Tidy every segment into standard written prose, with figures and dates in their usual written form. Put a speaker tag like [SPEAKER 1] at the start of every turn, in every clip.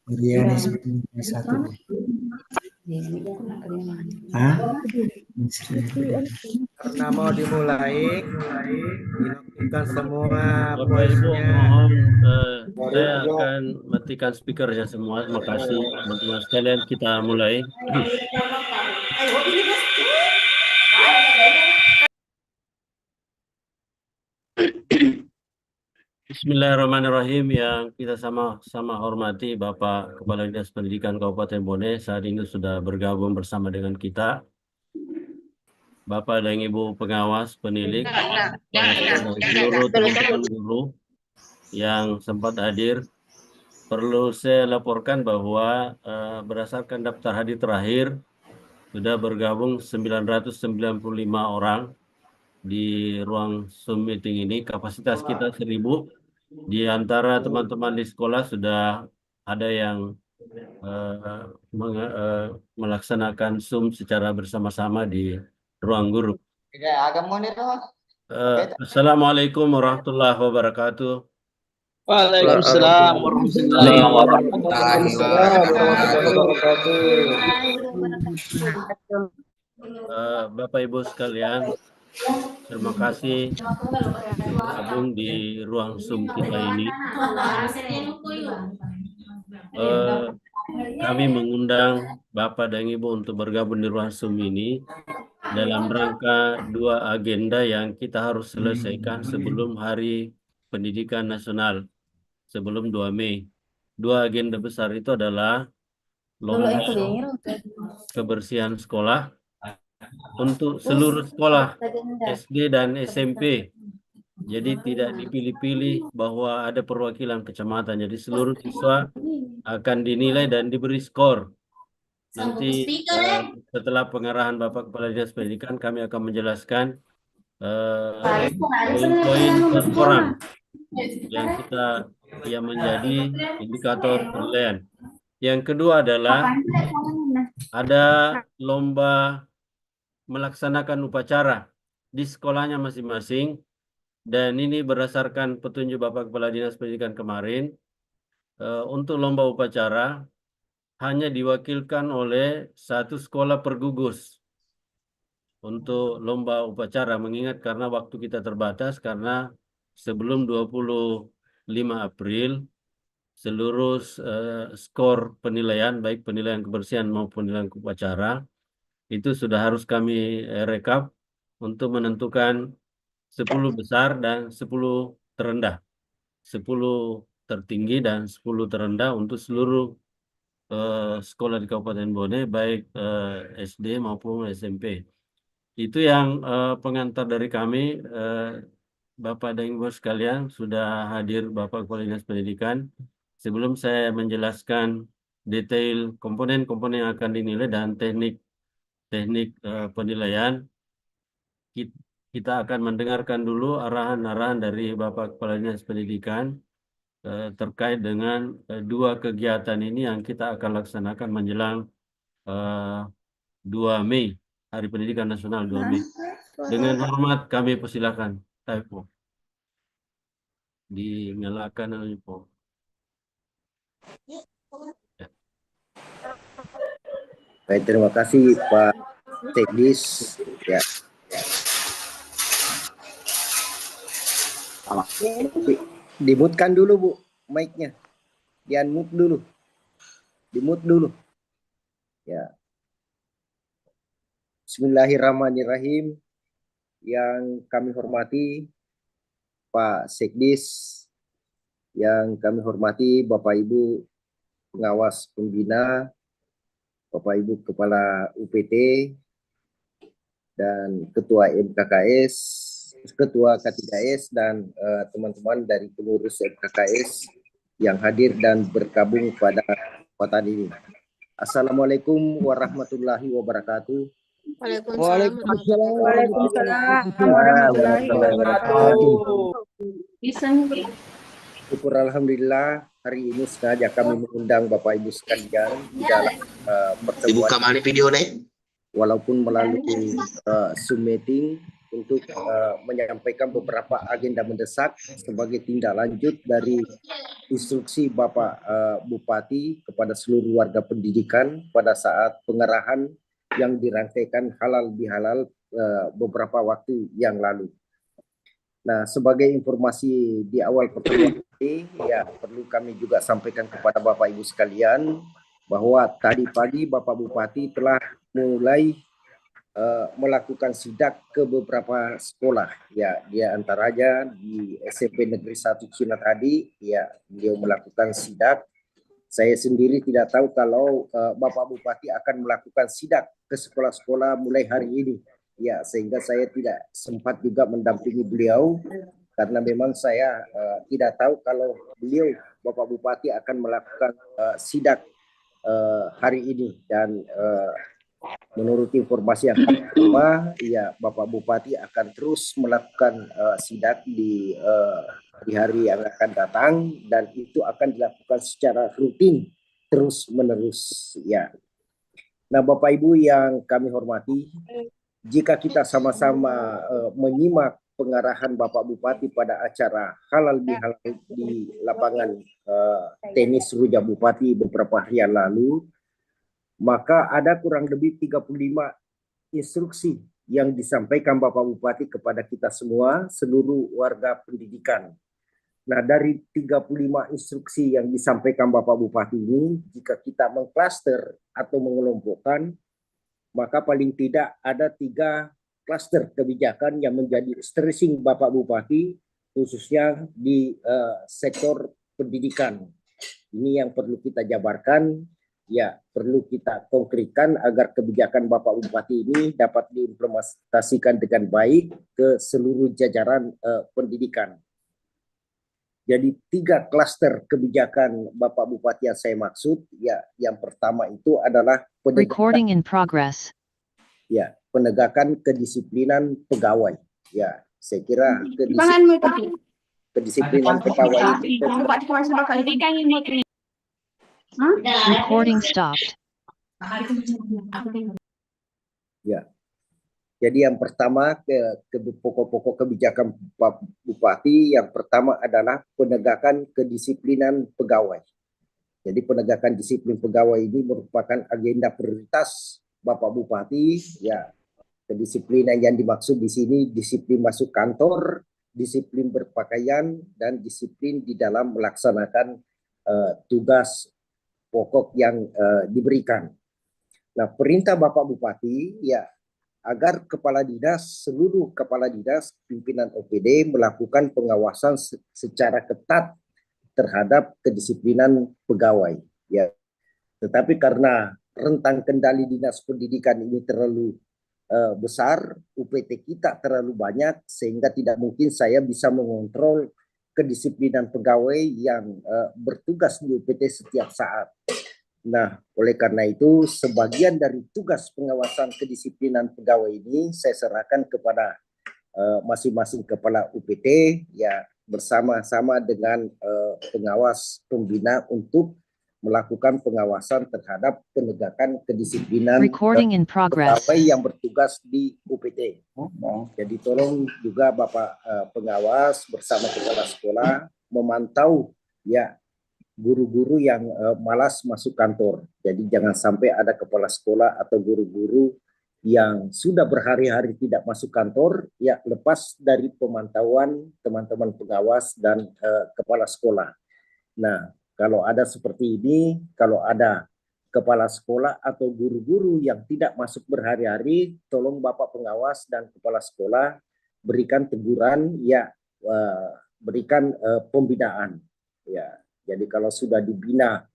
[SPEAKER 1] Riani 91. Hah?
[SPEAKER 2] Karena mau dimulai, dilakukan semua
[SPEAKER 3] Bapak Ibu
[SPEAKER 2] voice-nya.
[SPEAKER 3] mohon saya akan matikan speakernya semua. Terima kasih teman-teman sekalian. Kita mulai. Bismillahirrahmanirrahim. Yang kita sama-sama hormati Bapak Kepala Dinas Pendidikan Kabupaten Bone saat ini sudah bergabung bersama dengan kita. Bapak dan Ibu pengawas, penilik, dan seluruh teman-teman guru yang sempat hadir. Perlu saya laporkan bahwa berdasarkan daftar hadir terakhir sudah bergabung 995 orang di ruang Zoom meeting ini. Kapasitas kita 1000. Di antara teman-teman di sekolah sudah ada yang melaksanakan Zoom secara bersama-sama di ruang guru. Assalamualaikum warahmatullahi wabarakatuh.
[SPEAKER 4] Waalaikumsalam warahmatullahi
[SPEAKER 3] wabarakatuh. Bapak Ibu sekalian, terima kasih bergabung di ruang Zoom kita ini. Kami mengundang Bapak dan Ibu untuk bergabung di ruang Zoom ini dalam rangka 2 agenda yang kita harus selesaikan sebelum Hari Pendidikan Nasional, sebelum 2 Mei. 2 agenda besar itu adalah lomba kebersihan sekolah untuk seluruh sekolah SD dan SMP. Jadi tidak dipilih-pilih bahwa ada perwakilan kecamatan. Jadi seluruh siswa akan dinilai dan diberi skor. Nanti setelah pengarahan Bapak Kepala Dinas Pendidikan, kami akan menjelaskan poin-poin per orang yang menjadi indikator penilaian. Yang kedua adalah ada lomba melaksanakan upacara di sekolahnya masing-masing, dan ini berdasarkan petunjuk Bapak Kepala Dinas Pendidikan kemarin. Untuk lomba upacara hanya diwakilkan oleh 1 sekolah per gugus untuk lomba upacara, mengingat karena waktu kita terbatas, karena sebelum 25 April seluruh skor penilaian, baik penilaian kebersihan maupun penilaian upacara, itu sudah harus kami rekap untuk menentukan 10 besar dan 10 terendah, 10 tertinggi dan 10 terendah untuk seluruh sekolah di Kabupaten Bone, baik SD maupun SMP. Itu yang pengantar dari kami. Bapak dan Ibu sekalian, sudah hadir Bapak Kepala Dinas Pendidikan. Sebelum saya menjelaskan detail komponen-komponen yang akan dinilai dan teknik penilaian, kita akan mendengarkan dulu arahan-arahan dari Bapak Kepala Dinas Pendidikan terkait dengan 2 kegiatan ini yang kita akan laksanakan menjelang 2 Mei, Hari Pendidikan Nasional 2 Mei. Dengan hormat kami persilakan. Taipo. Dinyalakan Taipo. Ya.
[SPEAKER 5] Baik, terima kasih Pak Teknis. Ya. Dimutkan dulu Bu mic-nya. Di-unmute dulu. Di-mute dulu. Ya. Bismillahirrahmanirrahim. Yang kami hormati Pak Sekdis, yang kami hormati Bapak Ibu pengawas pembina, Bapak Ibu Kepala UPT, dan Ketua MKKS, Ketua K3S, dan teman-teman dari pengurus MKKS yang hadir dan bergabung pada kesempatan ini. Assalamualaikum warahmatullahi wabarakatuh.
[SPEAKER 4] Waalaikumsalam
[SPEAKER 5] warahmatullahi wabarakatuh. Syukur alhamdulillah, hari ini sengaja kami mengundang Bapak Ibu sekalian di dalam pertemuan.
[SPEAKER 6] Dibuka mana video nih?
[SPEAKER 5] Walaupun melalui Zoom meeting, untuk menyampaikan beberapa agenda mendesak sebagai tindak lanjut dari instruksi Bapak Bupati kepada seluruh warga pendidikan pada saat pengarahan yang dirangkaikan halal bihalal beberapa waktu yang lalu. Nah, sebagai informasi di awal pertemuan ini, ya perlu kami juga sampaikan kepada Bapak Ibu sekalian bahwa tadi pagi Bapak Bupati telah mulai melakukan sidak ke beberapa sekolah. Ya, di antaranya di SMP Negeri 1 Cina tadi, ya beliau melakukan sidak. Saya sendiri tidak tahu kalau Bapak Bupati akan melakukan sidak ke sekolah-sekolah mulai hari ini. Ya, sehingga saya tidak sempat juga mendampingi beliau karena memang saya tidak tahu kalau beliau Bapak Bupati akan melakukan sidak hari ini, dan menurut informasi yang kami terima, ya Bapak Bupati akan terus melakukan sidak di hari yang akan datang, dan itu akan dilakukan secara rutin terus menerus, ya. Nah, Bapak Ibu yang kami hormati, jika kita sama-sama menyimak pengarahan Bapak Bupati pada acara halal bihalal di lapangan tenis Ruja Bupati beberapa hari yang lalu, maka ada kurang lebih 35 instruksi yang disampaikan Bapak Bupati kepada kita semua, seluruh warga pendidikan. Nah, dari 35 instruksi yang disampaikan Bapak Bupati ini, jika kita mengklaster atau mengelompokkan, maka paling tidak ada 3 klaster kebijakan yang menjadi stressing Bapak Bupati, khususnya di sektor pendidikan. Ini yang perlu kita jabarkan, ya perlu kita konkretkan agar kebijakan Bapak Bupati ini dapat diimplementasikan dengan baik ke seluruh jajaran pendidikan. Jadi 3 klaster kebijakan Bapak Bupati yang saya maksud, ya yang pertama itu adalah
[SPEAKER 6] Recording in progress.
[SPEAKER 5] ya penegakan kedisiplinan pegawai. Ya, saya kira kedisiplinan pegawai itu
[SPEAKER 6] Recording stopped.
[SPEAKER 5] ya. Jadi yang pertama ke pokok-pokok kebijakan Pak Bupati, yang pertama adalah penegakan kedisiplinan pegawai. Jadi penegakan disiplin pegawai ini merupakan agenda prioritas Bapak Bupati. Ya, kedisiplinan yang dimaksud di sini disiplin masuk kantor, disiplin berpakaian, dan disiplin di dalam melaksanakan tugas pokok yang diberikan. Nah, perintah Bapak Bupati ya agar seluruh kepala dinas, pimpinan OPD melakukan pengawasan secara ketat terhadap kedisiplinan pegawai. Ya, tetapi karena rentang kendali dinas pendidikan ini terlalu besar, UPT kita terlalu banyak, sehingga tidak mungkin saya bisa mengontrol kedisiplinan pegawai yang bertugas di UPT setiap saat. Nah, oleh karena itu, sebagian dari tugas pengawasan kedisiplinan pegawai ini saya serahkan kepada masing-masing kepala UPT, ya bersama-sama dengan pengawas pembina untuk melakukan pengawasan terhadap penegakan kedisiplinan pegawai yang bertugas di UPT. Jadi tolong juga Bapak pengawas bersama kepala sekolah memantau ya guru-guru yang malas masuk kantor. Jadi jangan sampai ada kepala sekolah atau guru-guru yang sudah berhari-hari tidak masuk kantor, ya lepas dari pemantauan teman-teman pengawas dan kepala sekolah. Nah, kalau ada seperti ini, kalau ada kepala sekolah atau guru-guru yang tidak masuk berhari-hari, tolong Bapak pengawas dan kepala sekolah berikan teguran, ya berikan pembinaan. Ya, jadi kalau sudah dibina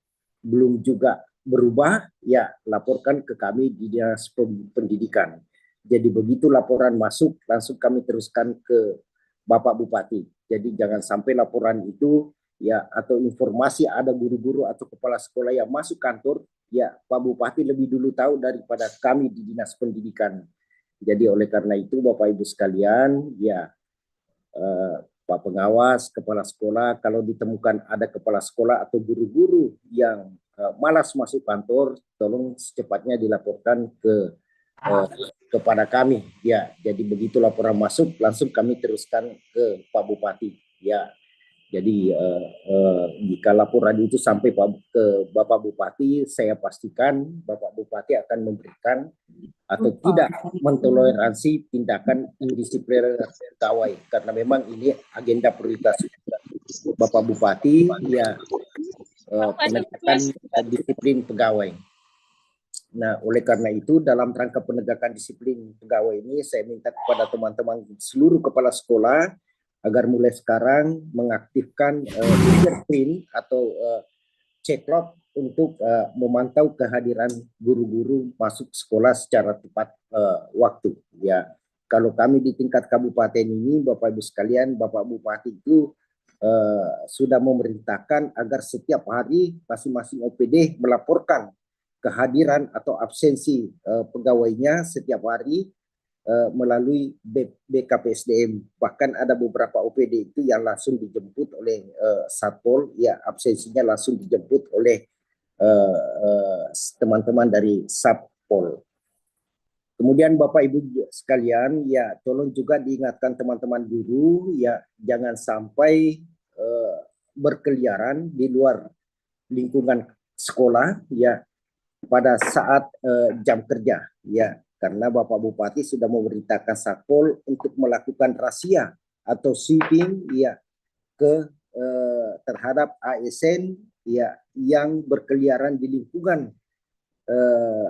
[SPEAKER 5] belum juga berubah, ya laporkan ke kami di Dinas Pendidikan. Jadi begitu laporan masuk, langsung kami teruskan ke Bapak Bupati. Jadi jangan sampai laporan itu ya atau informasi ada guru-guru atau kepala sekolah yang masuk kantor, ya Pak Bupati lebih dulu tahu daripada kami di Dinas Pendidikan. Jadi oleh karena itu Bapak Ibu sekalian, ya Pak pengawas, kepala sekolah, kalau ditemukan ada kepala sekolah atau guru-guru yang malas masuk kantor, tolong secepatnya dilaporkan ke kepada kami. Ya, jadi begitu laporan masuk, langsung kami teruskan ke Pak Bupati. Ya, jadi jika laporan itu sampai ke Bapak Bupati, saya pastikan Bapak Bupati akan memberikan atau tidak mentoleransi tindakan indisipliner pegawai, karena memang ini agenda prioritas Bapak Bupati, ya, penegakan disiplin pegawai. Nah, oleh karena itu dalam rangka penegakan disiplin pegawai ini, saya minta kepada teman-teman seluruh kepala sekolah agar mulai sekarang mengaktifkan fingerprint atau check log untuk memantau kehadiran guru-guru masuk sekolah secara tepat waktu. Ya, kalau kami di tingkat kabupaten ini, Bapak Ibu sekalian, Bapak Bupati itu sudah memerintahkan agar setiap hari masing-masing OPD melaporkan kehadiran atau absensi pegawainya setiap hari melalui BKPSDM. Bahkan ada beberapa OPD itu yang langsung dijemput oleh Satpol, ya, absensinya langsung dijemput oleh teman-teman dari Satpol. Kemudian Bapak Ibu sekalian, ya, tolong juga diingatkan teman-teman guru, ya, jangan sampai berkeliaran di luar lingkungan sekolah, ya, pada saat jam kerja, ya, karena Bapak Bupati sudah memerintahkan Satpol untuk melakukan razia atau sweeping, ya, ke terhadap ASN, ya, yang berkeliaran di lingkungan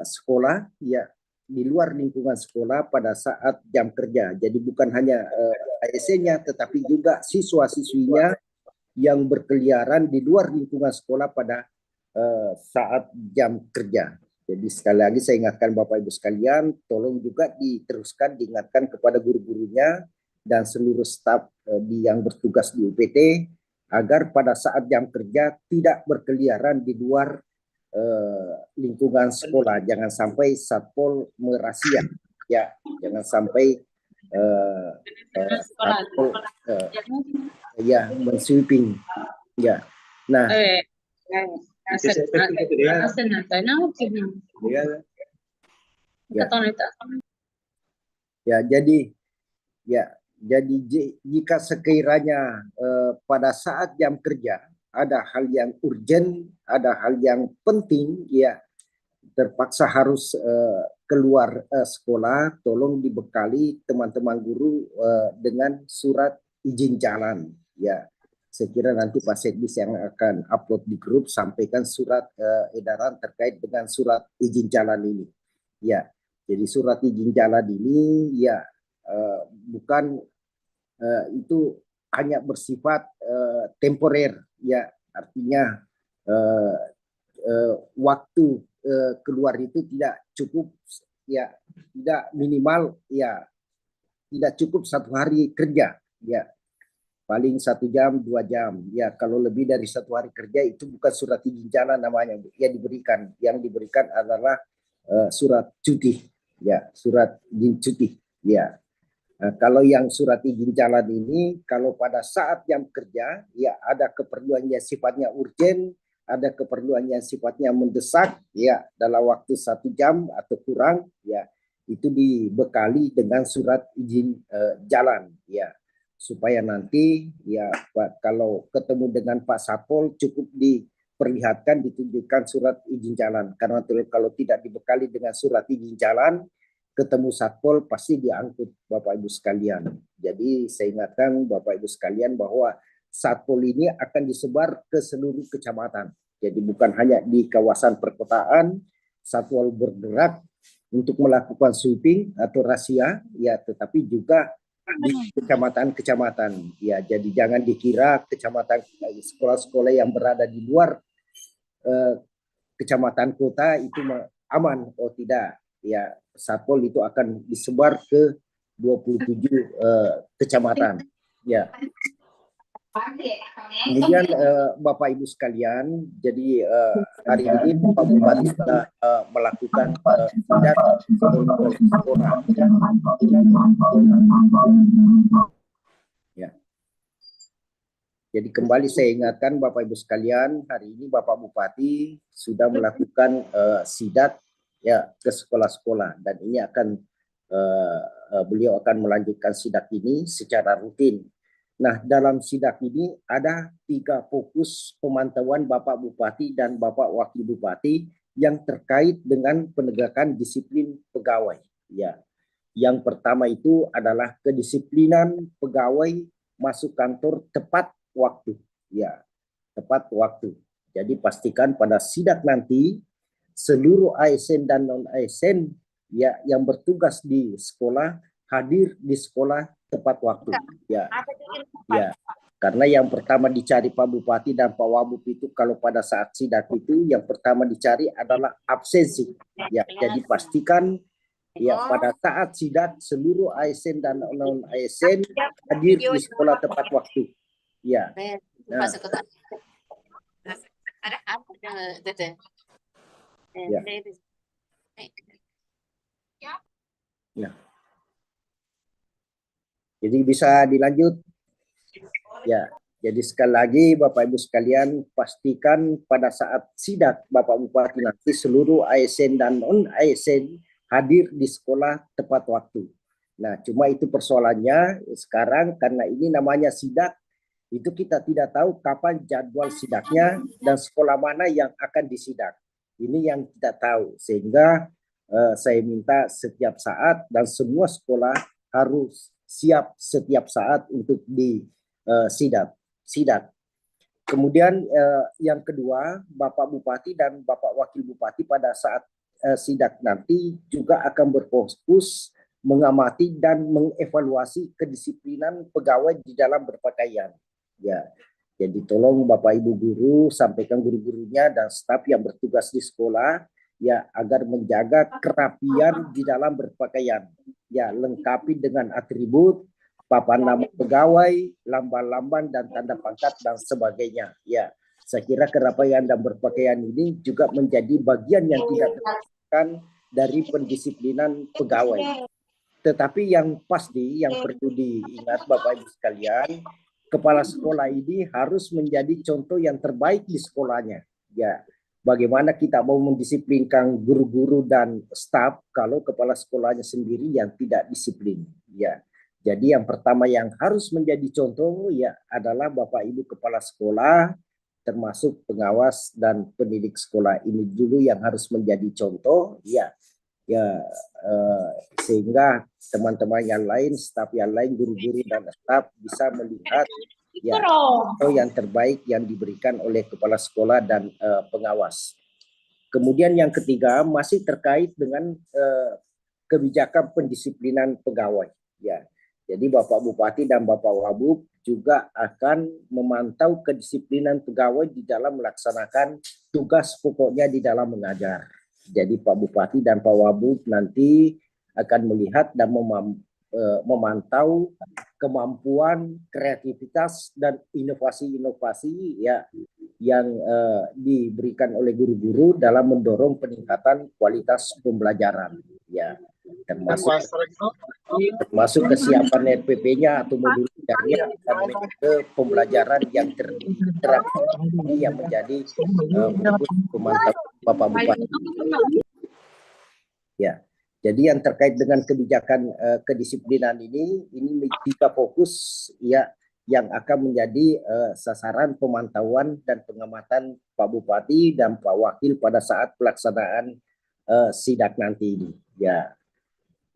[SPEAKER 5] sekolah, ya, di luar lingkungan sekolah pada saat jam kerja. Jadi bukan hanya ASN-nya, tetapi juga siswa-siswinya yang berkeliaran di luar lingkungan sekolah pada saat jam kerja. Jadi sekali lagi saya ingatkan Bapak Ibu sekalian, tolong juga diteruskan diingatkan kepada guru-gurunya dan seluruh staf yang bertugas di UPT agar pada saat jam kerja tidak berkeliaran di luar lingkungan sekolah. Jangan sampai Satpol merazia, ya, jangan sampai Satpol ya mensweeping, ya. Nah, jadi jika sekiranya pada saat jam kerja ada hal yang urgent, ada hal yang penting, ya, terpaksa harus keluar sekolah, tolong dibekali teman-teman guru dengan surat izin jalan, ya. Saya kira nanti Pak Sekdis yang akan upload di grup sampaikan surat edaran terkait dengan surat izin jalan ini. Ya, jadi surat izin jalan ini, ya, bukan itu hanya bersifat temporer, ya, artinya waktu keluar itu tidak cukup, ya, tidak minimal, ya, tidak cukup 1 hari kerja, ya, paling 1 jam 2 jam, ya. Kalau lebih dari 1 hari kerja itu bukan surat izin jalan namanya yang diberikan. Yang diberikan adalah surat cuti, ya, surat izin cuti, ya. Kalau yang surat izin jalan ini, kalau pada saat jam kerja, ya, ada keperluan yang sifatnya urgent, ada keperluan yang sifatnya mendesak, ya, dalam waktu 1 jam atau kurang, ya, itu dibekali dengan surat izin jalan, ya, supaya nanti, ya, Pak, kalau ketemu dengan Pak Satpol cukup diperlihatkan, ditunjukkan surat izin jalan. Karena kalau tidak dibekali dengan surat izin jalan, ketemu Satpol pasti diangkut Bapak Ibu sekalian. Jadi saya ingatkan Bapak Ibu sekalian bahwa Satpol ini akan disebar ke seluruh kecamatan. Jadi bukan hanya di kawasan perkotaan, Satpol bergerak untuk melakukan sweeping atau razia, ya, tetapi juga di kecamatan-kecamatan, ya. Jadi jangan dikira kecamatan sekolah-sekolah yang berada di luar kecamatan kota itu aman. Oh tidak, ya, Satpol itu akan disebar ke 27 kecamatan, ya. Kemudian Bapak Ibu sekalian, jadi hari ini Pak Bupati sudah melakukan ya. Jadi kembali saya ingatkan Bapak Ibu sekalian, hari ini Bapak Bupati sudah melakukan sidak ya ke sekolah-sekolah, dan ini akan beliau akan melanjutkan sidak ini secara rutin. Nah, dalam sidak ini ada 3 fokus pemantauan Bapak Bupati dan Bapak Wakil Bupati yang terkait dengan penegakan disiplin pegawai. Ya, yang pertama itu adalah kedisiplinan pegawai masuk kantor tepat waktu. Ya, tepat waktu. Jadi pastikan pada sidak nanti seluruh ASN dan non ASN ya yang bertugas di sekolah hadir di sekolah tepat waktu. Ya, ya. Karena yang pertama dicari Pak Bupati dan Pak Wabub itu kalau pada saat sidak itu yang pertama dicari adalah absensi. Ya, jadi pastikan ya pada saat sidak seluruh ASN dan non ASN hadir di sekolah tepat waktu. Ya. Nah, ya. Jadi bisa dilanjut. Ya, jadi sekali lagi Bapak Ibu sekalian pastikan pada saat sidak Bapak Bupati nanti seluruh ASN dan non ASN hadir di sekolah tepat waktu. Nah, cuma itu persoalannya sekarang karena ini namanya sidak, itu kita tidak tahu kapan jadwal sidaknya dan sekolah mana yang akan disidak. Ini yang kita tahu, sehingga saya minta setiap saat dan semua sekolah harus siap setiap saat untuk sidak. Kemudian yang kedua, Bapak Bupati dan Bapak Wakil Bupati pada saat sidak nanti juga akan berfokus mengamati dan mengevaluasi kedisiplinan pegawai di dalam berpakaian. Ya, jadi tolong Bapak Ibu guru sampaikan guru-gurunya dan staf yang bertugas di sekolah ya agar menjaga kerapian di dalam berpakaian. Ya, lengkapi dengan atribut, papan nama pegawai, lamban-lamban dan tanda pangkat dan sebagainya. Ya, saya kira kerapian dan berpakaian ini juga menjadi bagian yang tidak terpisahkan dari pendisiplinan pegawai. Tetapi yang pasti yang perlu diingat Bapak Ibu sekalian, kepala sekolah ini harus menjadi contoh yang terbaik di sekolahnya. Ya, bagaimana kita mau mendisiplinkan guru-guru dan staf kalau kepala sekolahnya sendiri yang tidak disiplin. Ya. Jadi yang pertama yang harus menjadi contoh ya adalah Bapak Ibu kepala sekolah termasuk pengawas dan pendidik sekolah ini dulu yang harus menjadi contoh ya. Ya sehingga teman-teman yang lain, staf yang lain, guru-guru dan staf bisa melihat ya contoh yang terbaik yang diberikan oleh kepala sekolah dan pengawas. Kemudian yang ketiga masih terkait dengan kebijakan pendisiplinan pegawai. Ya, jadi Bapak Bupati dan Bapak Wabub juga akan memantau kedisiplinan pegawai di dalam melaksanakan tugas pokoknya di dalam mengajar. Jadi Pak Bupati dan Pak Wabub nanti akan melihat dan memantau kemampuan, kreativitas dan inovasi-inovasi ya yang diberikan oleh guru-guru dalam mendorong peningkatan kualitas pembelajaran ya, termasuk kesiapan RPP-nya atau modul belajarnya dan metode pembelajaran yang terapkan ini yang menjadi pemantau Bapak Bupati. Ya. Jadi yang terkait dengan kebijakan kedisiplinan ini 3 fokus ya yang akan menjadi sasaran pemantauan dan pengamatan Pak Bupati dan Pak Wakil pada saat pelaksanaan sidak nanti ini. Ya,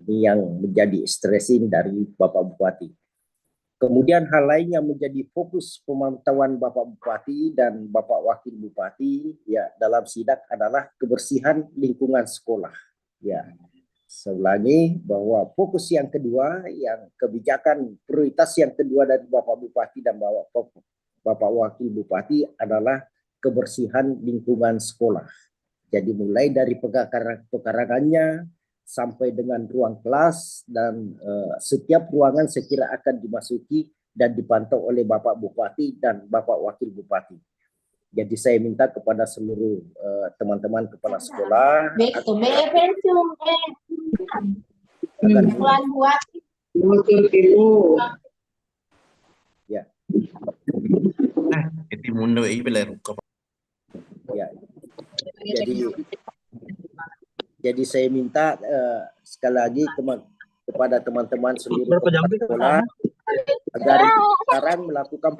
[SPEAKER 5] ini yang menjadi stressing dari Bapak Bupati. Kemudian hal lain yang menjadi fokus pemantauan Bapak Bupati dan Bapak Wakil Bupati ya dalam sidak adalah kebersihan lingkungan sekolah. Ya. Saya ulangi bahwa fokus yang kedua, yang kebijakan prioritas yang kedua dari Bapak Bupati dan Bapak Wakil Bupati adalah kebersihan lingkungan sekolah. Jadi mulai dari pekarangannya sampai dengan ruang kelas dan setiap ruangan saya kira akan dimasuki dan dipantau oleh Bapak Bupati dan Bapak Wakil Bupati. Jadi saya minta kepada seluruh teman-teman kepala sekolah agar ya. Ya. Jadi Jadi saya minta sekali lagi kepada teman-teman seluruh sekolah agar sekarang melakukan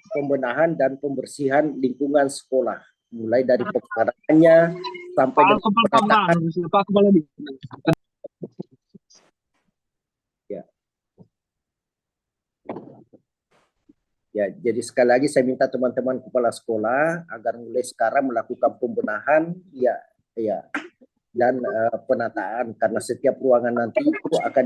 [SPEAKER 5] pembenahan dan pembersihan lingkungan sekolah, mulai dari pengarahannya sampai penataan. Ya, jadi sekali lagi saya minta teman-teman kepala sekolah agar mulai sekarang melakukan pembenahan, dan penataan, karena setiap ruangan nanti itu akan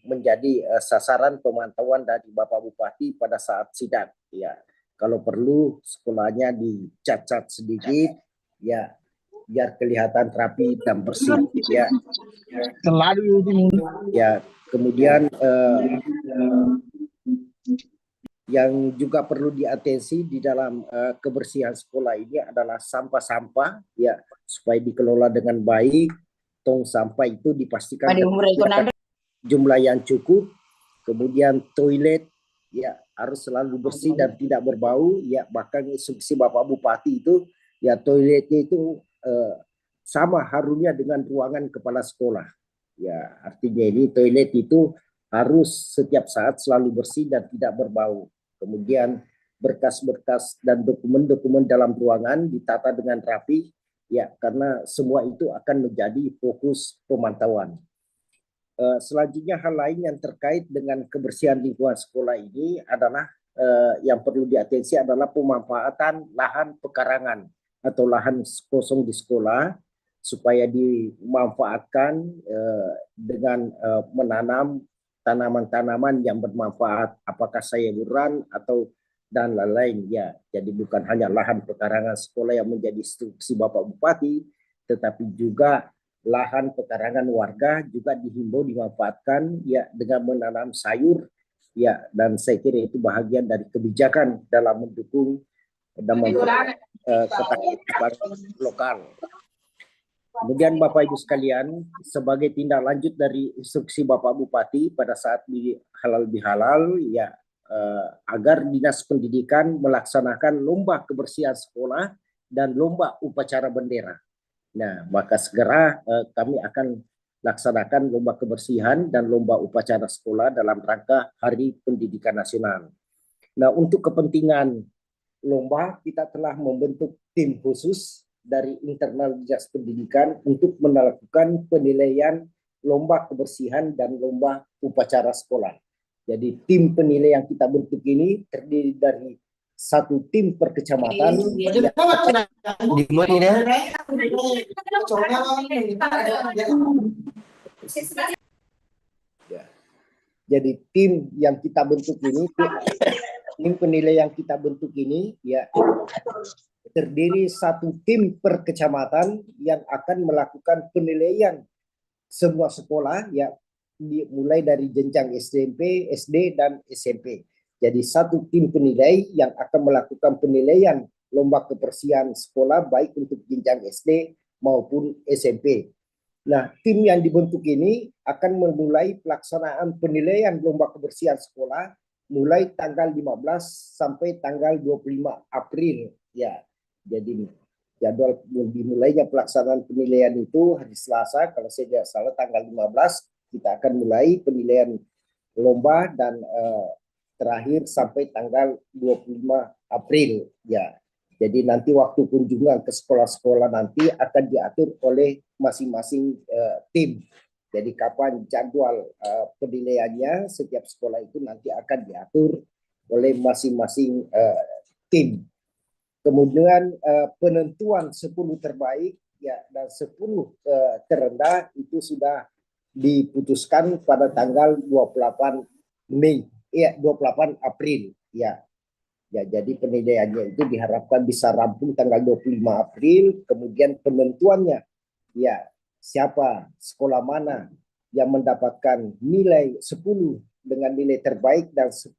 [SPEAKER 5] menjadi sasaran pemantauan dari Bapak Bupati pada saat sidak. Ya, kalau perlu sekolahnya dicat-cat sedikit, ya, biar kelihatan rapi dan bersih. Ya, ya, kemudian yang juga perlu diatensi di dalam kebersihan sekolah ini adalah sampah-sampah, ya, supaya dikelola dengan baik. Tong sampah itu dipastikan jumlah yang cukup. Kemudian toilet, ya, harus selalu bersih dan tidak berbau. Ya, bahkan instruksi Bapak Bupati itu, ya, toiletnya itu sama harusnya dengan ruangan kepala sekolah. Ya, artinya ini toilet itu harus setiap saat selalu bersih dan tidak berbau. Kemudian berkas-berkas dan dokumen-dokumen dalam ruangan ditata dengan rapi, ya, karena semua itu akan menjadi fokus pemantauan. Selanjutnya hal lain yang terkait dengan kebersihan lingkungan sekolah ini adalah yang perlu diatensi adalah pemanfaatan lahan pekarangan atau lahan kosong di sekolah supaya dimanfaatkan dengan menanam tanaman-tanaman yang bermanfaat, apakah sayuran atau dan lain-lain, ya. Jadi bukan hanya lahan pekarangan sekolah yang menjadi instruksi Bapak Bupati, tetapi juga lahan pekarangan warga juga dihimbau dimanfaatkan, ya, dengan menanam sayur, ya, dan saya kira itu bahagian dari kebijakan dalam mendukung dan ketahanan lokal. Kemudian Bapak Ibu sekalian, sebagai tindak lanjut dari instruksi Bapak Bupati pada saat di halal bihalal, ya, agar Dinas Pendidikan melaksanakan lomba kebersihan sekolah dan lomba upacara bendera. Nah, maka segera kami akan laksanakan lomba kebersihan dan lomba upacara sekolah dalam rangka Hari Pendidikan Nasional. Nah, untuk kepentingan lomba kita telah membentuk tim khusus dari internal Dinas Pendidikan untuk melakukan penilaian lomba kebersihan dan lomba upacara sekolah. Jadi tim penilai yang kita bentuk ini terdiri dari satu tim per kecamatan. Jadi tim yang kita bentuk ini, tim penilai yang kita bentuk ini, ya, terdiri satu tim per kecamatan yang akan melakukan penilaian semua sekolah, ya, mulai dari jenjang SMP, SD, dan SMP. Jadi satu tim penilai yang akan melakukan penilaian lomba kebersihan sekolah baik untuk jenjang SD maupun SMP. Nah, tim yang dibentuk ini akan memulai pelaksanaan penilaian lomba kebersihan sekolah mulai tanggal 15 sampai tanggal 25 April, ya. Jadi jadwal dimulainya pelaksanaan penilaian itu hari Selasa, kalau saya tidak salah tanggal 15 kita akan mulai penilaian lomba dan terakhir sampai tanggal 25 April, ya. Jadi nanti waktu kunjungan ke sekolah-sekolah nanti akan diatur oleh masing-masing tim. Jadi kapan jadwal penilaiannya setiap sekolah itu nanti akan diatur oleh masing-masing tim. Kemudian penentuan 10 terbaik, ya, dan 10 terendah itu sudah diputuskan pada tanggal 28 April, ya. Ya, jadi penilaiannya itu diharapkan bisa rampung tanggal 25 April, kemudian penentuannya, ya, siapa sekolah mana yang mendapatkan nilai 10 dengan nilai terbaik dan 10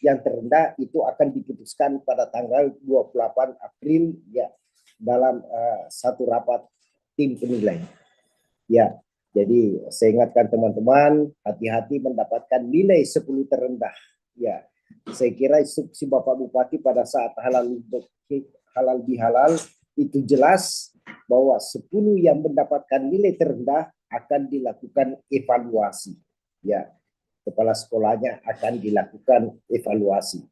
[SPEAKER 5] yang terendah itu akan diputuskan pada tanggal 28 April, ya, dalam satu rapat tim penilai. Ya, jadi saya ingatkan teman-teman hati-hati mendapatkan nilai 10 terendah. Ya, saya kira instruksi Bapak Bupati pada saat halal bihalal itu jelas, bahwa 10 yang mendapatkan nilai terendah akan dilakukan evaluasi. Ya, kepala sekolahnya akan dilakukan evaluasi.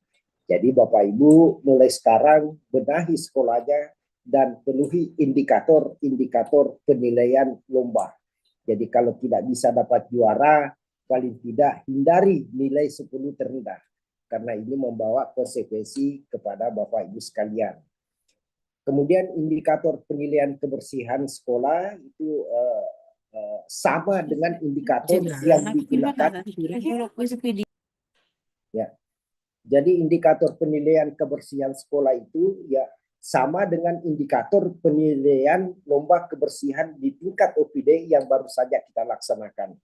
[SPEAKER 5] Jadi Bapak Ibu mulai sekarang benahi sekolahnya dan penuhi indikator-indikator penilaian lomba. Jadi kalau tidak bisa dapat juara, paling tidak hindari nilai 10 terendah. Karena ini membawa konsekuensi kepada Bapak Ibu sekalian. Kemudian indikator penilaian kebersihan sekolah itu sama dengan indikator yang digunakan. Ya. Jadi indikator penilaian kebersihan sekolah itu ya sama dengan indikator penilaian lomba kebersihan di tingkat OPD yang baru saja kita laksanakan.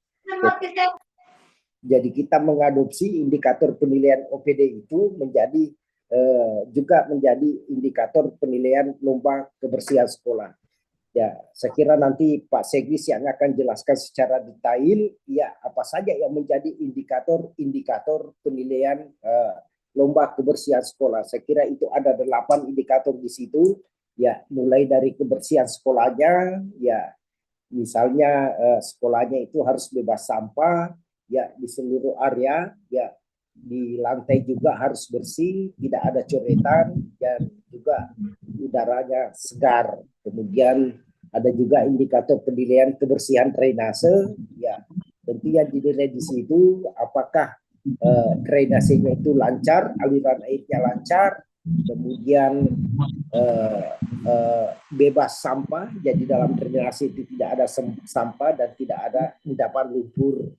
[SPEAKER 5] Jadi kita mengadopsi indikator penilaian OPD itu menjadi juga menjadi indikator penilaian lomba kebersihan sekolah. Ya, saya kira nanti Pak Segis yang akan jelaskan secara detail ya apa saja yang menjadi indikator penilaian lomba kebersihan sekolah. Saya kira itu ada 8 indikator di situ. Ya, mulai dari kebersihan sekolahnya, ya misalnya sekolahnya itu harus bebas sampah, ya di seluruh area, ya di lantai juga harus bersih, tidak ada coretan, dan juga udaranya segar. Kemudian ada juga indikator penilaian kebersihan drainase, ya tentu yang dinilai di situ apakah drainasenya itu lancar, aliran airnya lancar, kemudian bebas sampah, jadi dalam drainase itu tidak ada sampah dan tidak ada endapan lumpur.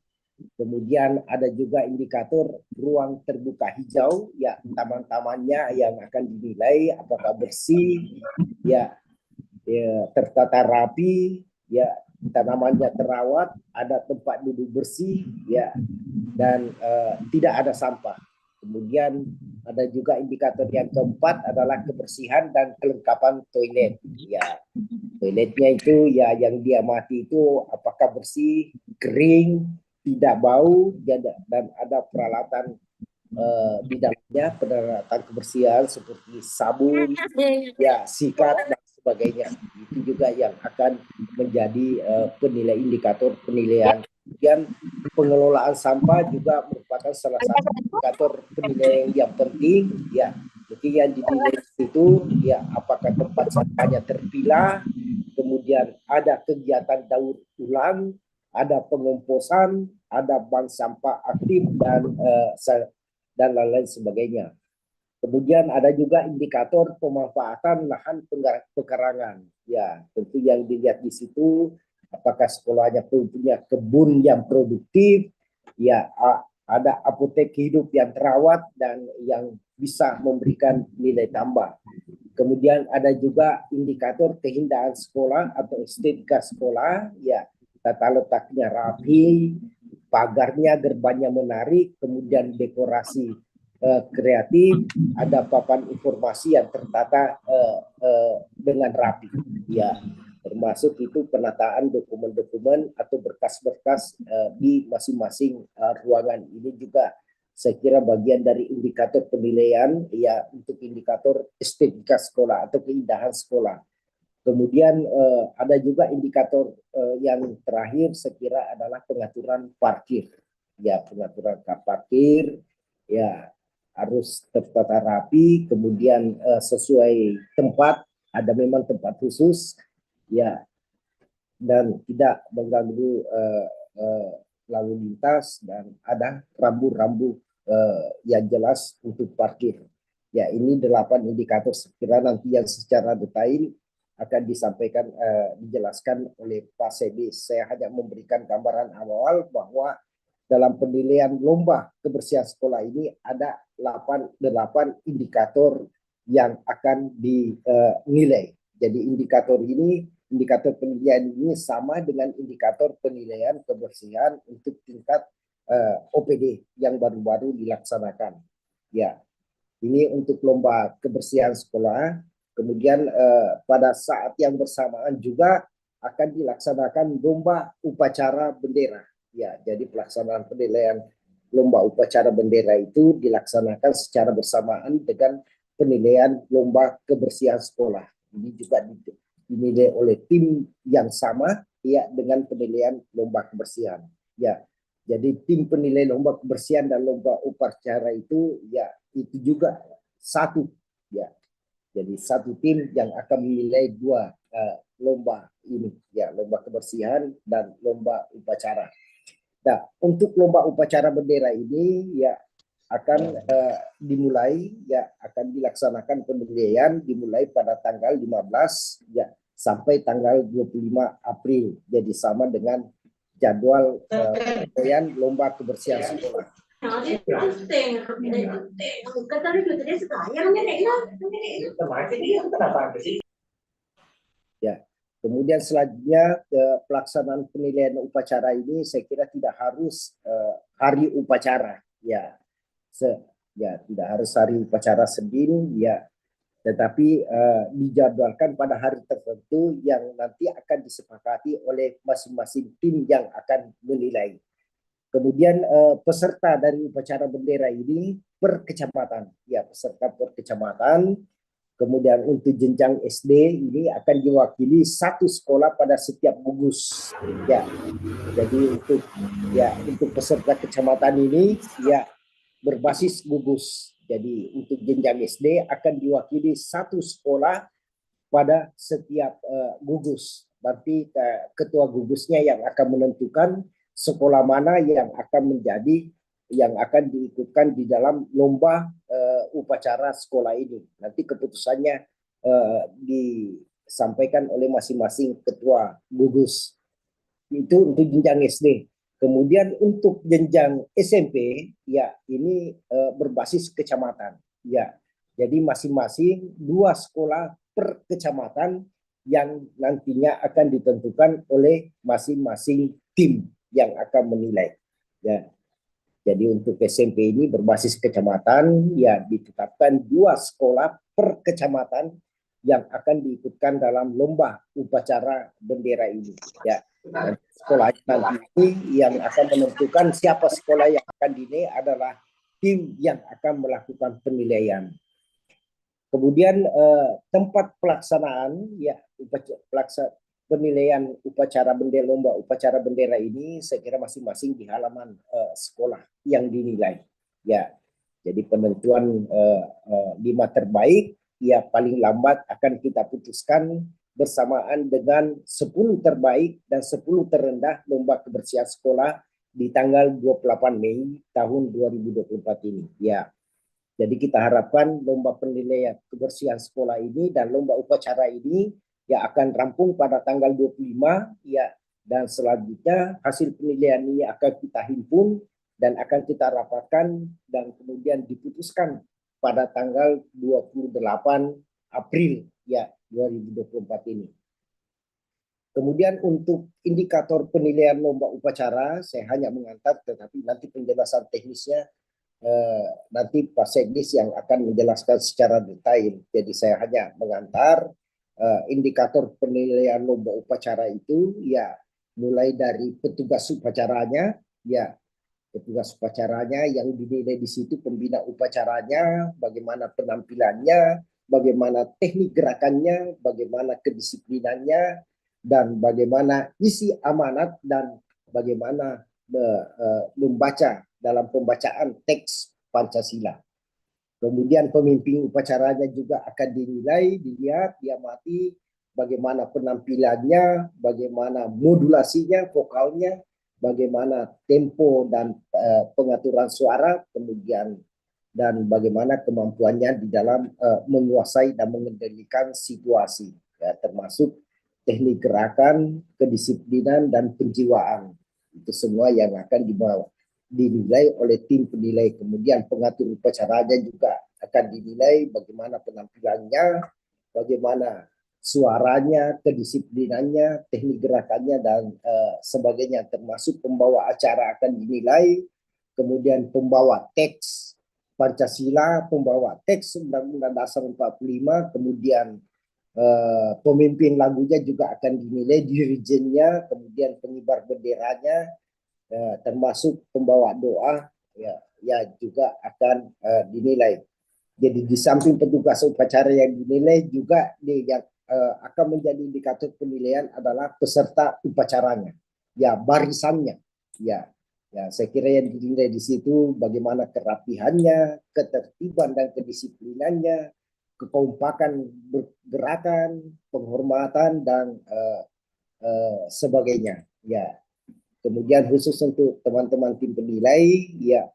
[SPEAKER 5] Kemudian ada juga indikator ruang terbuka hijau, ya taman-tamannya yang akan dinilai apakah bersih, ya tertata rapi, ya tanamannya terawat, ada tempat duduk bersih, ya dan tidak ada sampah. Kemudian ada juga indikator yang keempat adalah kebersihan dan kelengkapan toilet. Ya, toiletnya itu ya yang diamati itu apakah bersih, kering, tidak bau, dan ada peralatan di dalamnya, peralatan kebersihan seperti sabun, ya sikat dan sebagainya. Itu juga yang akan menjadi penilai indikator penilaian. Kemudian pengelolaan sampah juga merupakan salah satu indikator penilaian yang penting. Ya, jadi yang dinilai itu ya apakah tempat sampahnya terpilah, kemudian ada kegiatan daur ulang, ada pengomposan, ada bank sampah aktif dan lain-lain sebagainya. Kemudian ada juga indikator pemanfaatan lahan pekarangan. Ya, tentu yang dilihat di situ apakah sekolahnya punya kebun yang produktif, ya ada apotek hidup yang terawat dan yang bisa memberikan nilai tambah. Kemudian ada juga indikator keindahan sekolah atau estetika sekolah, ya tata letaknya rapi, pagarnya, gerbangnya menarik, kemudian dekorasi kreatif, ada papan informasi yang tertata dengan rapi, ya termasuk itu penataan dokumen-dokumen atau berkas-berkas di masing-masing ruangan. Ini juga saya kira bagian dari indikator penilaian ya untuk indikator estetika sekolah atau keindahan sekolah. Kemudian ada juga indikator yang terakhir saya kira adalah pengaturan parkir. Ya, pengaturan parkir ya harus tertata rapi, kemudian sesuai tempat, ada memang tempat khusus ya dan tidak mengganggu lalu lintas dan ada rambu-rambu yang jelas untuk parkir. Ya, ini 8 indikator sekira nanti yang secara detail akan disampaikan, dijelaskan oleh Pak Sebi. Saya hanya memberikan gambaran awal bahwa dalam penilaian lomba kebersihan sekolah ini ada 8 indikator yang akan dinilai. Jadi indikator penilaian ini sama dengan indikator penilaian kebersihan untuk tingkat OPD yang baru-baru dilaksanakan. Ya, ini untuk lomba kebersihan sekolah. Kemudian pada saat yang bersamaan juga akan dilaksanakan lomba upacara bendera. Ya, jadi pelaksanaan penilaian lomba upacara bendera itu dilaksanakan secara bersamaan dengan penilaian lomba kebersihan sekolah. Ini juga dinilai oleh tim yang sama ya dengan penilaian lomba kebersihan. Ya. Jadi tim penilai lomba kebersihan dan lomba upacara itu ya itu juga satu ya. Jadi satu tim yang akan menilai dua lomba ini ya, lomba kebersihan dan lomba upacara. Nah, untuk lomba upacara bendera ini ya akan dimulai ya, akan dilaksanakan penilaian dimulai pada tanggal 15 ya sampai tanggal 25 April. Jadi sama dengan jadwal penilaian lomba kebersihan sekolah. Ya. Kemudian selanjutnya pelaksanaan penilaian upacara ini saya kira tidak harus hari upacara ya. Tidak harus hari upacara sendiri ya, tetapi dijadwalkan pada hari tertentu yang nanti akan disepakati oleh masing-masing tim yang akan menilai. Kemudian peserta dari upacara bendera ini per kecamatan ya, peserta per kecamatan. Kemudian untuk jenjang SD ini akan diwakili satu sekolah pada setiap gugus ya. Jadi untuk peserta kecamatan ini ya berbasis gugus. Jadi untuk jenjang SD akan diwakili satu sekolah pada setiap gugus. Berarti ketua gugusnya yang akan menentukan sekolah mana yang akan diikutkan di dalam lomba upacara sekolah ini. Nanti keputusannya disampaikan oleh masing-masing ketua gugus. Itu untuk jenjang SD. Kemudian untuk jenjang SMP ya ini berbasis kecamatan ya. Jadi masing-masing 2 sekolah per kecamatan yang nantinya akan ditentukan oleh masing-masing tim yang akan menilai ya. Jadi untuk SMP ini berbasis kecamatan ya, ditetapkan 2 sekolah per kecamatan yang akan diikutkan dalam lomba upacara bendera ini ya. Dan sekolah nanti yang akan menentukan siapa sekolah yang akan dinilai adalah tim yang akan melakukan penilaian. Kemudian tempat pelaksanaan ya penilaian upacara bendera, lomba upacara bendera ini saya kira masing-masing di halaman sekolah yang dinilai ya. Jadi penentuan 5 terbaik ya paling lambat akan kita putuskan bersamaan dengan 10 terbaik dan 10 terendah lomba kebersihan sekolah di tanggal 28 Mei tahun 2024 ini ya. Jadi kita harapkan lomba penilaian kebersihan sekolah ini dan lomba upacara ini ya akan rampung pada tanggal 25 ya, dan selanjutnya hasil penilaian ini akan kita himpun dan akan kita rapatkan dan kemudian diputuskan pada tanggal 28 April ya 2024 ini. Kemudian untuk indikator penilaian lomba upacara saya hanya mengantar, tetapi nanti penjelasan teknisnya nanti Pak Sekdis yang akan menjelaskan secara detail. Jadi saya hanya mengantar indikator penilaian lomba upacara itu ya mulai dari petugas upacaranya ya, petugas upacaranya yang dinilai di situ, pembina upacaranya, bagaimana penampilannya, bagaimana teknik gerakannya, bagaimana kedisiplinannya, dan bagaimana isi amanat dan bagaimana membaca dalam pembacaan teks Pancasila. Kemudian pemimpin upacaranya juga akan dinilai, dilihat, diamati bagaimana penampilannya, bagaimana modulasinya, vokalnya, bagaimana tempo dan pengaturan suara, kemudian dan bagaimana kemampuannya di dalam menguasai dan mengendalikan situasi, ya, termasuk teknik gerakan, kedisiplinan, dan penjiwaan. Itu semua yang akan dinilai oleh tim penilai. Kemudian pengatur upacaranya juga akan dinilai bagaimana penampilannya, bagaimana suaranya, kedisiplinannya, teknik gerakannya, dan sebagainya. Termasuk pembawa acara akan dinilai, kemudian pembawa teks Pancasila, pembawa teks Undang-Undang Dasar 45, kemudian pemimpin lagunya juga akan dinilai, dirijennya, kemudian pengibar benderanya, termasuk pembawa doa ya juga akan dinilai. Jadi di samping petugas upacara yang dinilai juga yang akan menjadi indikator penilaian adalah peserta upacaranya, ya barisannya, ya. Ya, saya kira yang dinilai di situ bagaimana kerapihannya, ketertiban dan kedisiplinannya, kekompakan gerakan, penghormatan dan sebagainya. Ya, kemudian khusus untuk teman-teman tim penilai, ya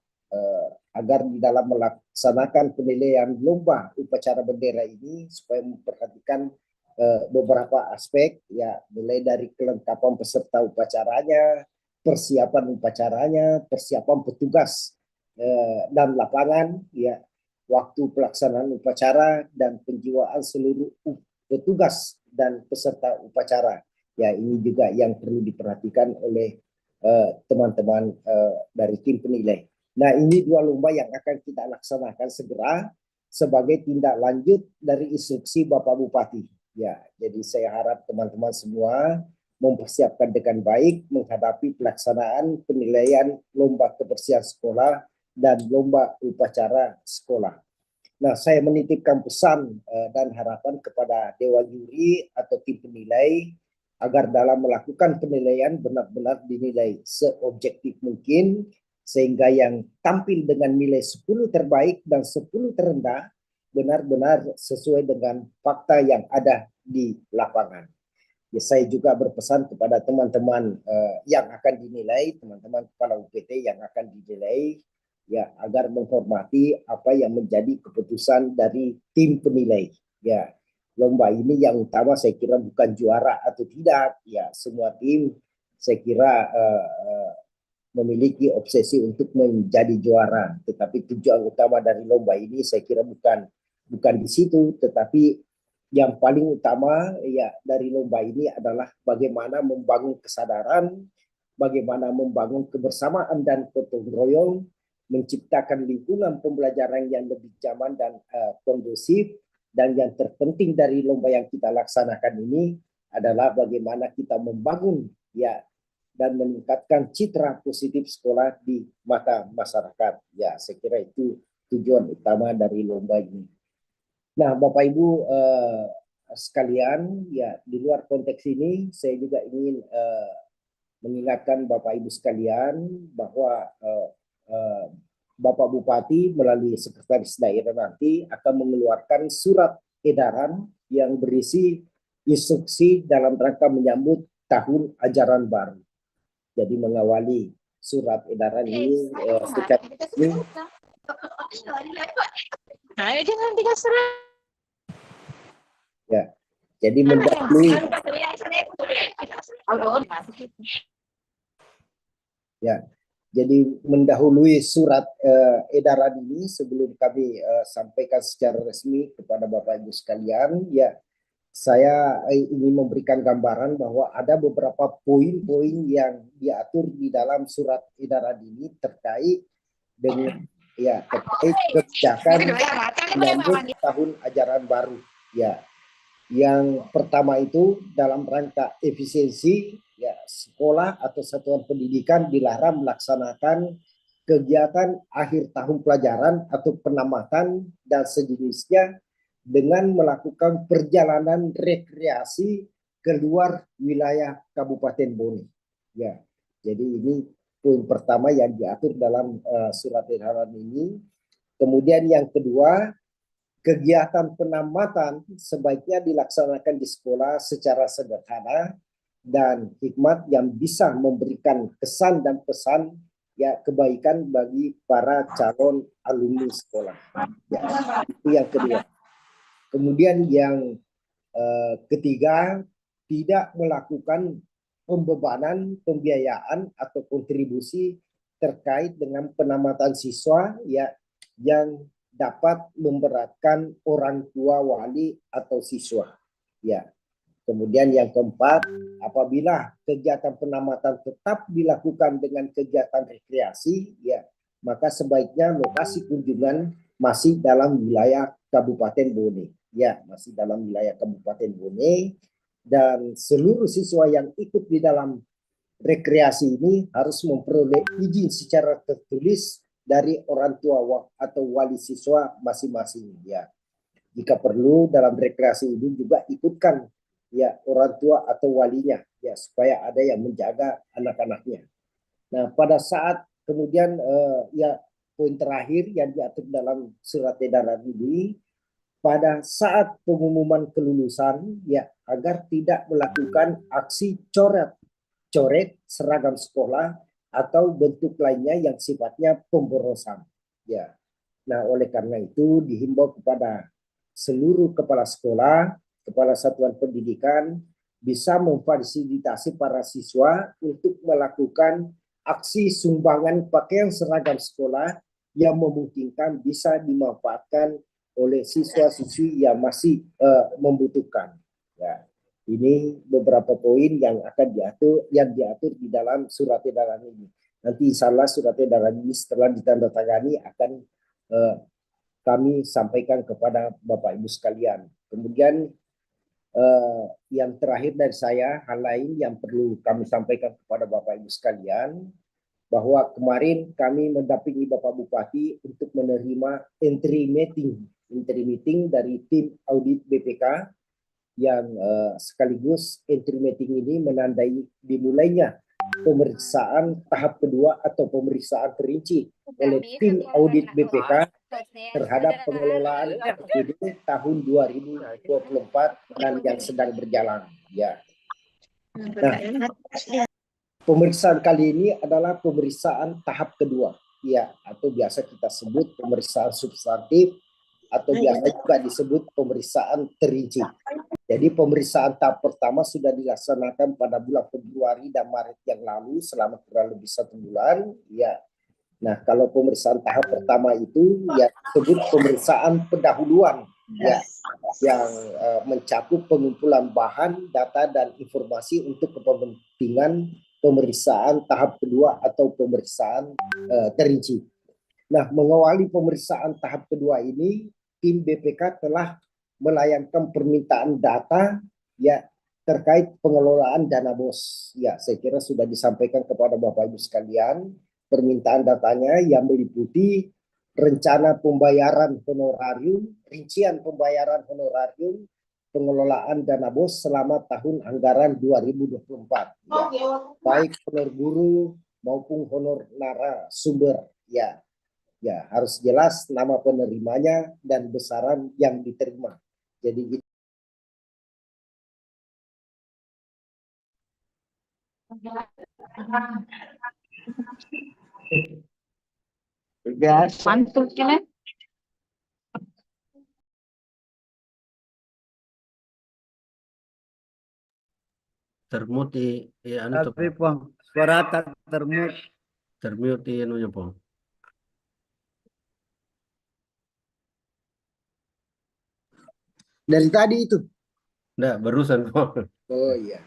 [SPEAKER 5] agar di dalam melaksanakan penilaian lomba upacara bendera ini supaya memperhatikan beberapa aspek, ya mulai dari kelengkapan peserta upacaranya, persiapan upacaranya, persiapan petugas dan lapangan, ya waktu pelaksanaan upacara dan penjiwaan seluruh petugas dan peserta upacara. Ya ini juga yang perlu diperhatikan oleh teman-teman dari tim penilai. Nah ini 2 lomba yang akan kita laksanakan segera sebagai tindak lanjut dari instruksi Bapak Bupati. Ya, jadi saya harap teman-teman semua mempersiapkan dengan baik menghadapi pelaksanaan penilaian lomba kebersihan sekolah dan lomba upacara sekolah. Nah, saya menitipkan pesan dan harapan kepada Dewan Juri atau tim penilai agar dalam melakukan penilaian benar-benar dinilai seobjektif mungkin sehingga yang tampil dengan nilai 10 terbaik dan 10 terendah benar-benar sesuai dengan fakta yang ada di lapangan. Ya, saya juga berpesan kepada teman-teman yang akan dinilai, teman-teman kepala UPT yang akan dinilai, ya agar menghormati apa yang menjadi keputusan dari tim penilai. Ya, lomba ini yang utama saya kira bukan juara atau tidak, ya semua tim saya kira memiliki obsesi untuk menjadi juara, tetapi tujuan utama dari lomba ini saya kira bukan di situ, tetapi yang paling utama ya dari lomba ini adalah bagaimana membangun kesadaran, bagaimana membangun kebersamaan dan gotong royong, menciptakan lingkungan pembelajaran yang lebih nyaman dan kondusif, dan yang terpenting dari lomba yang kita laksanakan ini adalah bagaimana kita membangun ya dan meningkatkan citra positif sekolah di mata masyarakat. Ya, saya kira itu tujuan utama dari lomba ini. Nah, Bapak Ibu sekalian, ya di luar konteks ini saya juga ingin mengingatkan Bapak Ibu sekalian bahwa Bapak Bupati melalui Sekretaris Daerah nanti akan mengeluarkan surat edaran yang berisi instruksi dalam rangka menyambut tahun ajaran baru. Jadi mengawali surat edaran ini secara resmi. Ya, jadi mendahului. Ya, jadi mendahului surat edaran ini sebelum kami sampaikan secara resmi kepada Bapak Ibu sekalian, ya saya ingin memberikan gambaran bahwa ada beberapa poin-poin yang diatur di dalam surat edaran ini terkait dengan ya terkait kebijakan menyambut tahun ajaran baru. Ya, yang pertama itu dalam rangka efisiensi, ya sekolah atau satuan pendidikan dilarang melaksanakan kegiatan akhir tahun pelajaran atau penamatan dan sejenisnya dengan melakukan perjalanan rekreasi keluar wilayah Kabupaten Bone. Ya, jadi ini poin pertama yang diatur dalam surat edaran ini. Kemudian yang kedua, kegiatan penamatan sebaiknya dilaksanakan di sekolah secara sederhana dan hikmat yang bisa memberikan kesan dan pesan ya kebaikan bagi para calon alumni sekolah. Ya, itu yang kedua. Kemudian yang ketiga, tidak melakukan pembebanan, pembiayaan atau kontribusi terkait dengan penamatan siswa ya yang dapat memberatkan orang tua, wali atau siswa. Ya. Kemudian yang keempat, apabila kegiatan penamatan tetap dilakukan dengan kegiatan rekreasi, ya maka sebaiknya lokasi kunjungan masih dalam wilayah Kabupaten Bone. Ya, masih dalam wilayah Kabupaten Bone, dan seluruh siswa yang ikut di dalam rekreasi ini harus memperoleh izin secara tertulis dari orang tua atau wali siswa masing-masing. Ya. Jika perlu dalam rekreasi ini juga ikutkan ya orang tua atau walinya ya supaya ada yang menjaga anak-anaknya. Nah, pada saat kemudian ya poin terakhir yang diatur dalam surat edaran ini, pada saat pengumuman kelulusan ya agar tidak melakukan aksi coret seragam sekolah atau bentuk lainnya yang sifatnya pemborosan. Ya. Nah, oleh karena itu dihimbau kepada seluruh kepala sekolah, kepala satuan pendidikan bisa memfasilitasi para siswa untuk melakukan aksi sumbangan pakaian seragam sekolah yang memungkinkan bisa dimanfaatkan oleh siswa-siswi yang masih membutuhkan. Ya. Ini beberapa poin yang akan diatur di dalam surat edaran ini. Nanti insya Allah surat edaran ini setelah ditandatangani akan kami sampaikan kepada Bapak Ibu sekalian. Kemudian yang terakhir dari saya, hal lain yang perlu kami sampaikan kepada Bapak Ibu sekalian, bahwa kemarin kami mendampingi Bapak Bupati untuk menerima entry meeting dari tim audit BPK yang sekaligus entry meeting ini menandai dimulainya pemeriksaan tahap kedua atau pemeriksaan perinci oleh tim audit BPK terhadap pengelolaan APBD tahun 2024 dan yang sedang berjalan. Ya. Nah, pemeriksaan kali ini adalah pemeriksaan tahap kedua, ya, atau biasa kita sebut pemeriksaan substantif atau biasa juga disebut pemeriksaan terinci. Jadi pemeriksaan tahap pertama sudah dilaksanakan pada bulan Februari dan Maret yang lalu selama kurang lebih 1 bulan, ya. Nah, kalau pemeriksaan tahap pertama itu ya disebut pemeriksaan pendahuluan, ya, yang mencakup pengumpulan bahan, data dan informasi untuk kepentingan pemeriksaan tahap kedua atau pemeriksaan terinci. Nah, mengawali pemeriksaan tahap kedua ini, tim BPK telah melayangkan permintaan data ya terkait pengelolaan dana BOS. Ya, saya kira sudah disampaikan kepada Bapak Ibu sekalian permintaan datanya yang meliputi rencana pembayaran honorarium, rincian pembayaran honorarium, pengelolaan dana BOS selama tahun anggaran 2024. Ya, baik honor guru maupun honor narasumber. Ya, ya harus jelas nama penerimanya dan besaran yang diterima. Jadi
[SPEAKER 7] mantul kan?
[SPEAKER 3] Termute anu tuh,
[SPEAKER 2] Tapi Pong, suara tak termute.
[SPEAKER 3] termute anunya Pong.
[SPEAKER 5] dari tadi itu.
[SPEAKER 3] Enggak, barusan Pong.
[SPEAKER 5] Oh iya.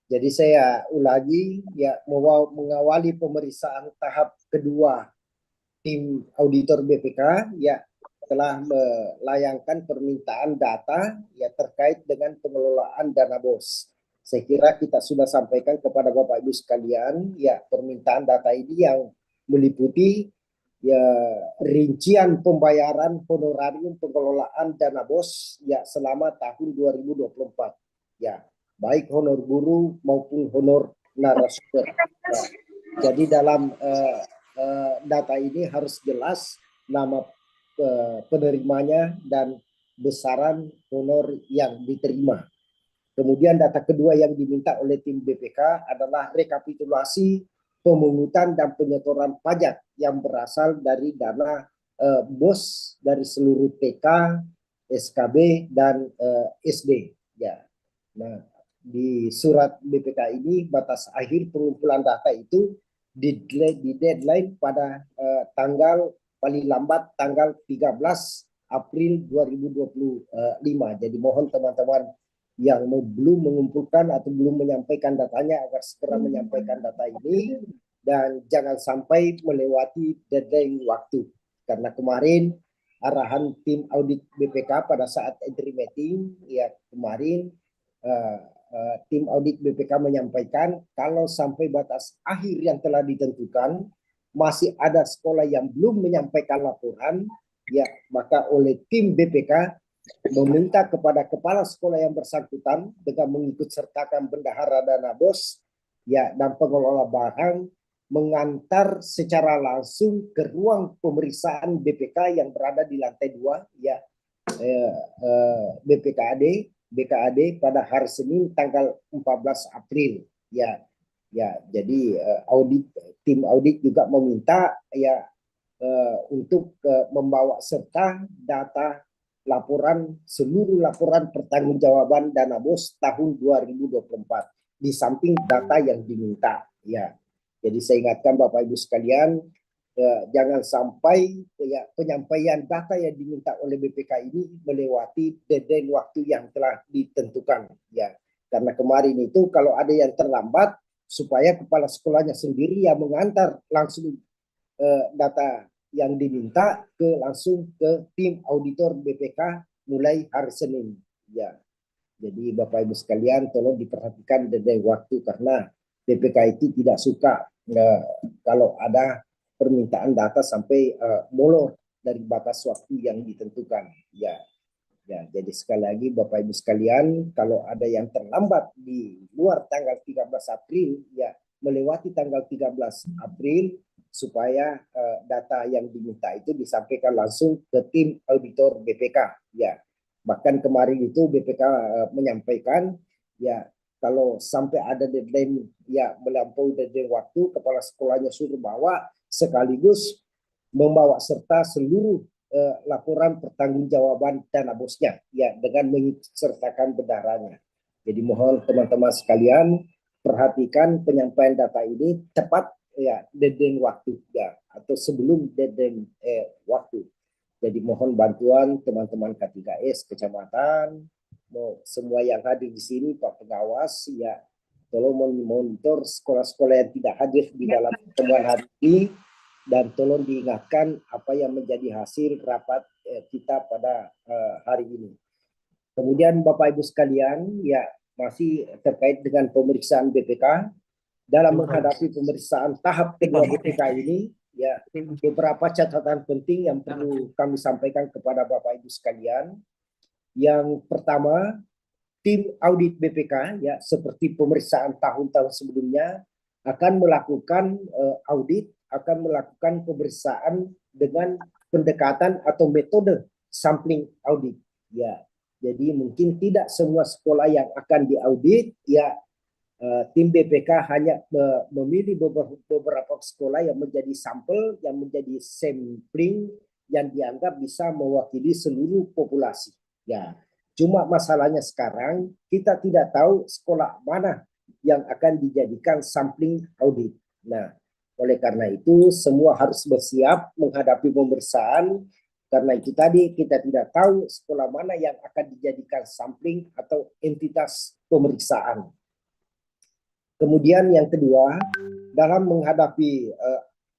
[SPEAKER 5] Jadi saya ulangi ya mengawali pemeriksaan tahap kedua tim auditor BPK ya telah melayangkan permintaan data ya terkait dengan pengelolaan dana BOS. Saya kira kita sudah sampaikan kepada Bapak Ibu sekalian ya permintaan data ini yang meliputi ya rincian pembayaran honorarium pengelolaan dana BOS ya selama tahun 2024 ya baik honor guru maupun honor narasumber. Ya. Jadi dalam data ini harus jelas nama penerimanya dan besaran honor yang diterima. Kemudian data kedua yang diminta oleh tim BPK adalah rekapitulasi pemungutan dan penyetoran pajak yang berasal dari dana BOS dari seluruh TK, SKB dan SD. Ya. Nah, di surat BPK ini batas akhir pengumpulan data itu di deadline pada tanggal paling lambat tanggal 13 April 2025. Jadi mohon teman-teman yang belum mengumpulkan atau belum menyampaikan datanya agar segera menyampaikan data ini dan jangan sampai melewati deadline waktu. Karena kemarin arahan tim audit BPK pada saat entry meeting ya kemarin tim audit BPK menyampaikan kalau sampai batas akhir yang telah ditentukan masih ada sekolah yang belum menyampaikan laporan, ya maka oleh tim BPK meminta kepada kepala sekolah yang bersangkutan dengan mengikut sertakan bendahara dana bos ya dan pengelola barang mengantar secara langsung ke ruang pemeriksaan BPK yang berada di lantai 2 ya BKAD pada hari Senin tanggal 14 April ya. Jadi tim audit juga meminta ya untuk membawa serta data seluruh laporan pertanggungjawaban dana bos tahun 2024 di samping data yang diminta ya. Jadi saya ingatkan Bapak Ibu sekalian, jangan sampai ya penyampaian data yang diminta oleh BPK ini melewati deadline waktu yang telah ditentukan ya. Karena kemarin itu kalau ada yang terlambat supaya kepala sekolahnya sendiri yang mengantar langsung data yang diminta langsung ke tim auditor BPK mulai hari Senin ya. Jadi Bapak Ibu sekalian tolong diperhatikan deadline waktu karena BPK itu tidak suka kalau ada permintaan data sampai molor dari batas waktu yang ditentukan ya. Jadi sekali lagi Bapak Ibu sekalian, kalau ada yang terlambat di luar tanggal 13 April ya melewati tanggal 13 April supaya data yang diminta itu disampaikan langsung ke tim auditor BPK ya. Bahkan kemarin itu BPK menyampaikan ya kalau sampai ada deadline ya melampaui deadline waktu, kepala sekolahnya suruh bawa sekaligus membawa serta seluruh laporan pertanggungjawaban dana bosnya ya dengan mensertakan bendaharanya. Jadi mohon teman-teman sekalian perhatikan penyampaian data ini tepat ya deadline waktu ya atau sebelum deadline waktu. Jadi mohon bantuan teman-teman K3S kecamatan, semua yang hadir di sini Pak Pengawas ya tolong memonitor sekolah-sekolah yang tidak hadir di dalam pertemuan hari ini. Dan tolong diingatkan apa yang menjadi hasil rapat kita pada hari ini. Kemudian Bapak Ibu sekalian, ya masih terkait dengan pemeriksaan BPK. Dalam menghadapi pemeriksaan tahap kedua BPK ini, ya beberapa catatan penting yang perlu kami sampaikan kepada Bapak Ibu sekalian. Yang pertama, tim audit BPK, ya seperti pemeriksaan tahun-tahun sebelumnya, akan melakukan audit, akan melakukan pemeriksaan dengan pendekatan atau metode sampling audit ya. Jadi mungkin tidak semua sekolah yang akan diaudit ya tim BPK hanya memilih beberapa sekolah yang menjadi sampel, yang menjadi sampling yang dianggap bisa mewakili seluruh populasi ya. Cuma masalahnya sekarang kita tidak tahu sekolah mana yang akan dijadikan sampling audit. Nah, oleh karena itu semua harus bersiap menghadapi pemeriksaan. Karena itu tadi kita tidak tahu sekolah mana yang akan dijadikan sampling atau entitas pemeriksaan. Kemudian yang kedua, dalam menghadapi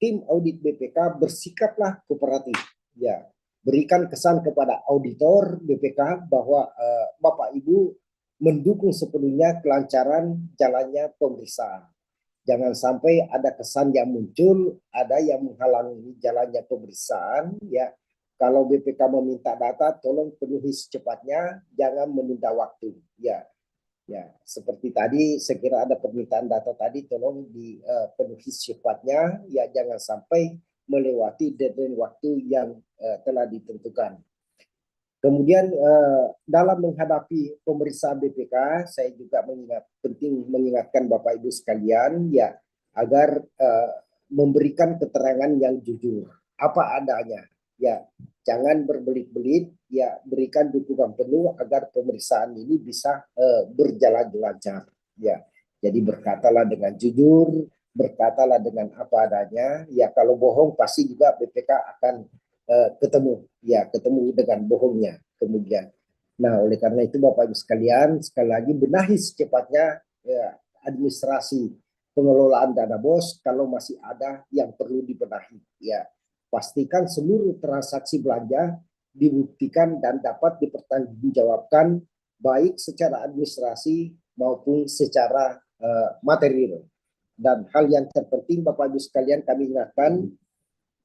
[SPEAKER 5] tim audit BPK bersikaplah kooperatif. Ya, berikan kesan kepada auditor BPK bahwa Bapak Ibu mendukung sepenuhnya kelancaran jalannya pemeriksaan. Jangan sampai ada kesan yang muncul, ada yang menghalangi jalannya pemeriksaan. Ya, kalau BPK meminta data, tolong penuhi secepatnya, jangan menunda waktu. Ya, seperti tadi, saya kira ada permintaan data tadi, tolong dipenuhi secepatnya. Ya, jangan sampai melewati deadline waktu yang telah ditentukan. Kemudian dalam menghadapi pemeriksaan BPK, saya juga penting mengingatkan Bapak Ibu sekalian ya agar memberikan keterangan yang jujur, apa adanya. Ya, jangan berbelit-belit, ya berikan dukungan penuh agar pemeriksaan ini bisa berjalan lancar. Ya, jadi berkatalah dengan jujur, berkatalah dengan apa adanya. Ya, kalau bohong pasti juga BPK akan ketemu dengan bohongnya kemudian. Nah, oleh karena itu Bapak Ibu sekalian, sekali lagi benahi secepatnya administrasi pengelolaan dana BOS kalau masih ada yang perlu dibenahi. Ya, pastikan seluruh transaksi belanja dibuktikan dan dapat dipertanggungjawabkan baik secara administrasi maupun secara material. Dan hal yang terpenting Bapak Ibu sekalian kami ingatkan,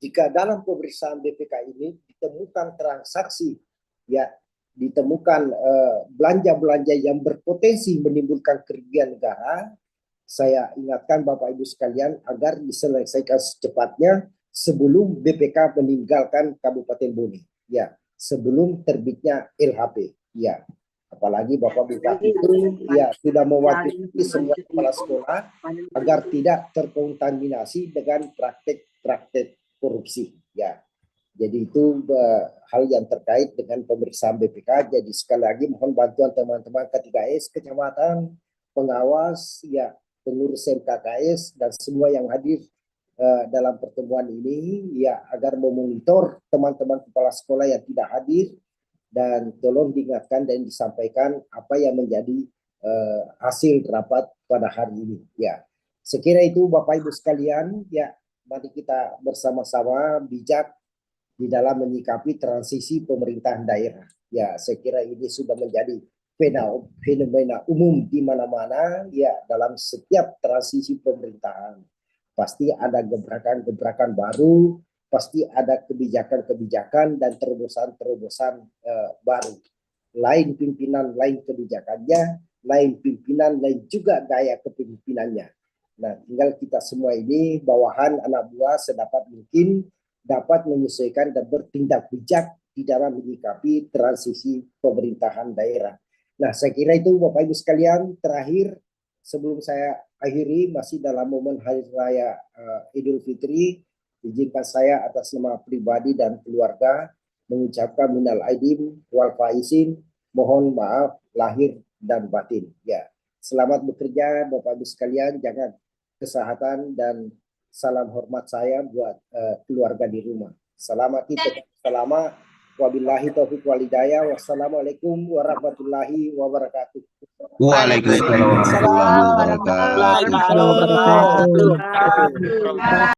[SPEAKER 5] jika dalam pemeriksaan BPK ini ditemukan transaksi, ya, ditemukan belanja-belanja yang berpotensi menimbulkan kerugian negara, saya ingatkan Bapak Ibu sekalian agar diselesaikan secepatnya sebelum BPK meninggalkan Kabupaten Bone, ya, sebelum terbitnya LHP, ya. Apalagi Bapak Bupati itu ya sudah mewakili semua kepala sekolah agar tidak terkontaminasi dengan praktek-praktek korupsi, ya. Jadi itu hal yang terkait dengan pemeriksaan BPK. Jadi sekali lagi mohon bantuan teman-teman K3S, kecamatan, pengawas, ya, pengurus MKKS dan semua yang hadir dalam pertemuan ini, ya, agar memonitor teman-teman kepala sekolah yang tidak hadir dan tolong diingatkan dan disampaikan apa yang menjadi hasil rapat pada hari ini, ya. Sekira itu Bapak Ibu sekalian, ya, mari kita bersama-sama bijak di dalam menyikapi transisi pemerintahan daerah. Ya, saya kira ini sudah menjadi fenomena umum di mana-mana, ya, dalam setiap transisi pemerintahan. Pasti ada gebrakan-gebrakan baru, pasti ada kebijakan-kebijakan dan terobosan-terobosan baru. Lain pimpinan, lain kebijakannya, lain pimpinan, lain juga gaya kepemimpinannya. Nah, tinggal kita semua ini, bawahan anak buah sedapat mungkin dapat menyesuaikan dan bertindak bijak di dalam menyikapi transisi pemerintahan daerah. Nah, saya kira itu Bapak Ibu sekalian. Terakhir, sebelum saya akhiri, masih dalam momen Hari Raya Idul Fitri, izinkan saya atas nama pribadi dan keluarga mengucapkan minal aidin wal faizin, mohon maaf lahir dan batin. Ya, selamat bekerja Bapak Ibu sekalian, jaga kesehatan dan salam hormat saya buat keluarga di rumah. Selamat itu, selamat. Wabillahi taufiq wal hidayah. Wassalamualaikum warahmatullahi wabarakatuh.
[SPEAKER 7] Waalaikumsalam warahmatullahi wabarakatuh.
[SPEAKER 4] Waalaikumsalam warahmatullahi wabarakatuh.